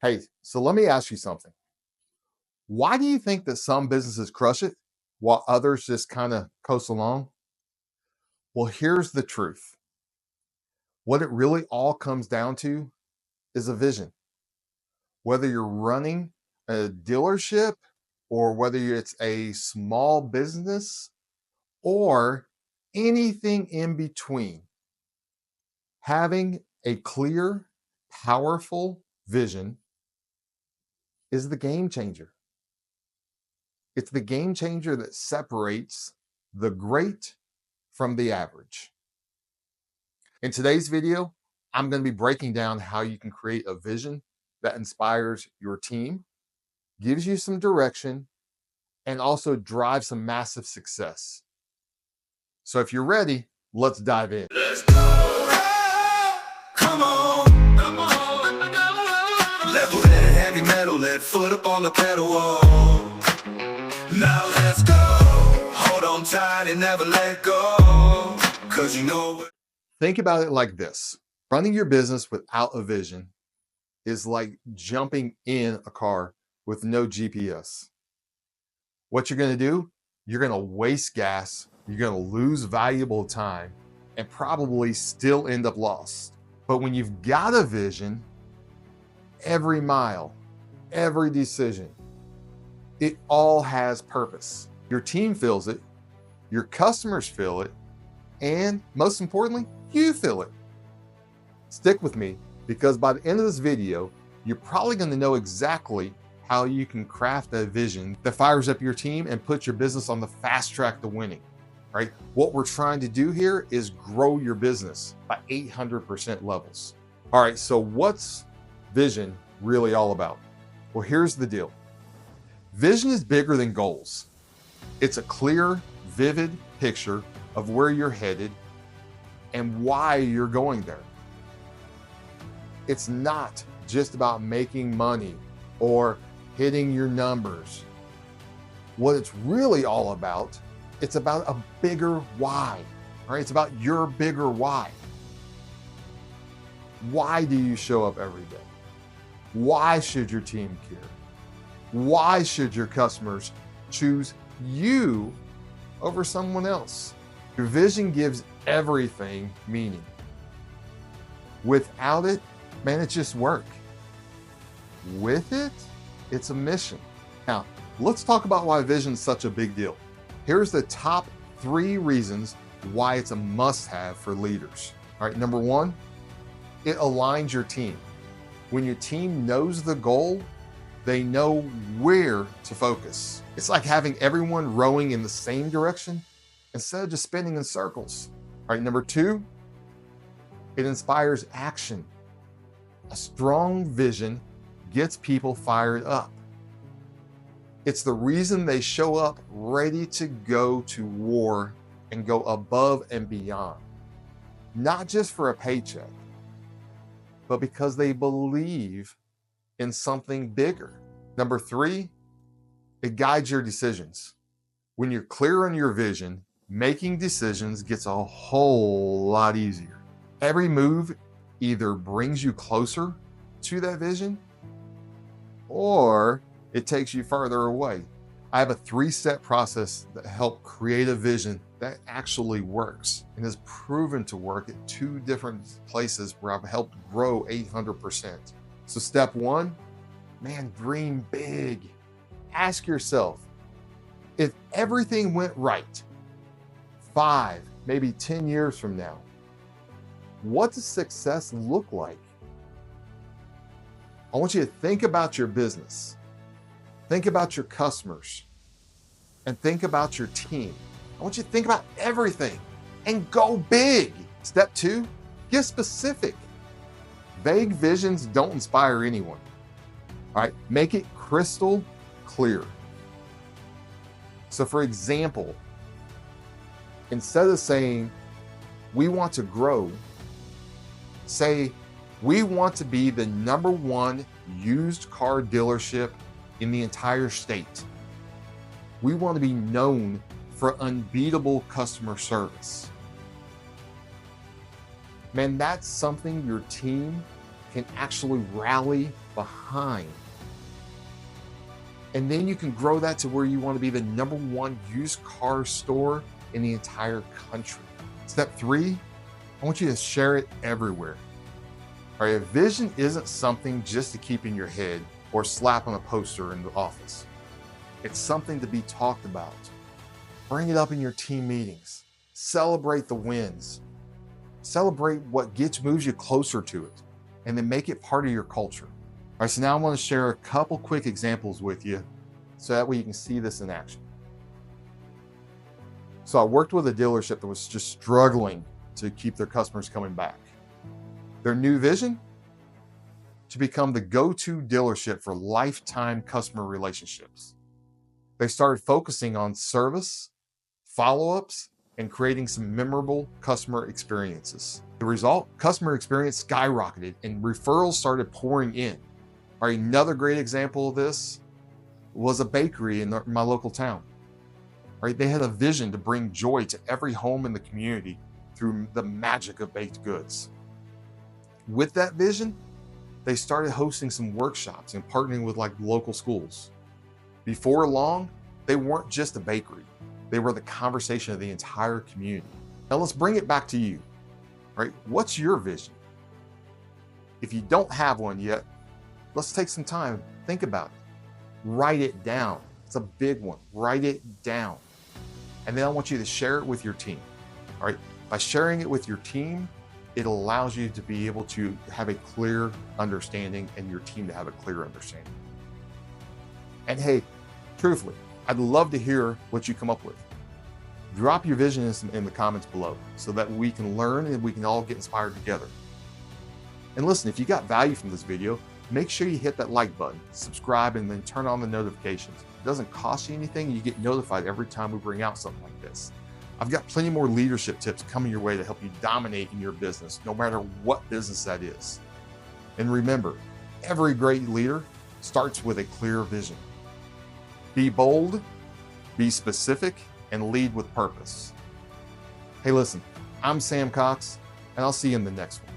Hey, so let me ask you something. Why do you think that some businesses crush it while others just kind of coast along? Well, here's the truth. What it really all comes down to is a vision. Whether you're running a dealership or whether it's a small business or anything in between, having a clear, powerful vision is the game changer. It's the game changer that separates the great from the average. In today's video, I'm going to be breaking down how you can create a vision that inspires your team, gives you some direction, and also drives some massive success. So if you're ready, let's dive in. Let's go. Come on. Come on. Level head, heavy metal, let foot up on the pedal. Now let's go. Hold on tight and never let go. Cause you know. Think about it like this. Running your business without a vision is like jumping in a car with no GPS. What you're going to do, you're going to waste gas, you're going to lose valuable time, and probably still end up lost. But when you've got a vision, every mile, every decision, it all has purpose. Your team feels it, your customers feel it, and most importantly, you feel it. Stick with me, because by the end of this video, you're probably going to know exactly how you can craft a vision that fires up your team and puts your business on the fast track to winning, right? What we're trying to do here is grow your business by 800% levels. All right, so what's vision really all about? Well, here's the deal. Vision is bigger than goals. It's a clear, vivid picture of where you're headed and why you're going there. It's not just about making money or hitting your numbers. What it's really all about, it's about a bigger why, right? It's about your bigger why. Why do you show up every day? Why should your team care? Why should your customers choose you over someone else? Your vision gives everything meaning. Without it, man, it's just work. With it, it's a mission. Now, let's talk about why vision is such a big deal. Here's the top 3 reasons why it's a must-have for leaders. All right, number 1, it aligns your team. When your team knows the goal, they know where to focus. It's like having everyone rowing in the same direction instead of just spinning in circles. All right, number 2, it inspires action. A strong vision gets people fired up. It's the reason they show up ready to go to war and go above and beyond. Not just for a paycheck, but because they believe in something bigger. Number 3, it guides your decisions. When you're clear on your vision, making decisions gets a whole lot easier. Every move either brings you closer to that vision or it takes you further away. I have a 3-step process that helps create a vision that actually works and has proven to work at 2 different places where I've helped grow 800%. So step 1, man, dream big. Ask yourself, if everything went right, 5, maybe 10 years from now, what does success look like? I want you to think about your business, think about your customers, and think about your team. I want you to think about everything and go big. Step 2, get specific. Vague visions don't inspire anyone. All right, make it crystal clear. So for example, instead of saying, we want to grow, say, we want to be the #1 used car dealership in the entire state. We want to be known for unbeatable customer service. Man, that's something your team can actually rally behind. And then you can grow that to where you want to be the #1 used car store in the entire country. Step 3, I want you to share it everywhere. All right, a vision isn't something just to keep in your head or slap on a poster in the office. It's something to be talked about. Bring it up in your team meetings. Celebrate the wins. Celebrate what moves you closer to it, and then make it part of your culture. All right, so now I want to share a couple quick examples with you so that way you can see this in action. So I worked with a dealership that was just struggling to keep their customers coming back. Their new vision? To become the go-to dealership for lifetime customer relationships. They started focusing on service, follow-ups, and creating some memorable customer experiences. The result, customer experience skyrocketed and referrals started pouring in. All right, another great example of this was a bakery in my local town. All right, they had a vision to bring joy to every home in the community through the magic of baked goods. With that vision, they started hosting some workshops and partnering with local schools. Before long, they weren't just a bakery. They were the conversation of the entire community. Now let's bring it back to you, right? What's your vision? If you don't have one yet, let's take some time, think about it. Write it down. It's a big one. Write it down. And then I want you to share it with your team, all right? By sharing it with your team, it allows you to be able to have a clear understanding and your team to have a clear understanding. And hey, truthfully, I'd love to hear what you come up with. Drop your vision in the comments below so that we can learn and we can all get inspired together. And listen, if you got value from this video, make sure you hit that like button, subscribe, and then turn on the notifications. It doesn't cost you anything. You get notified every time we bring out something like this. I've got plenty more leadership tips coming your way to help you dominate in your business, no matter what business that is. And remember, every great leader starts with a clear vision. Be bold, be specific, and lead with purpose. Hey, listen, I'm Sam Cox, and I'll see you in the next one.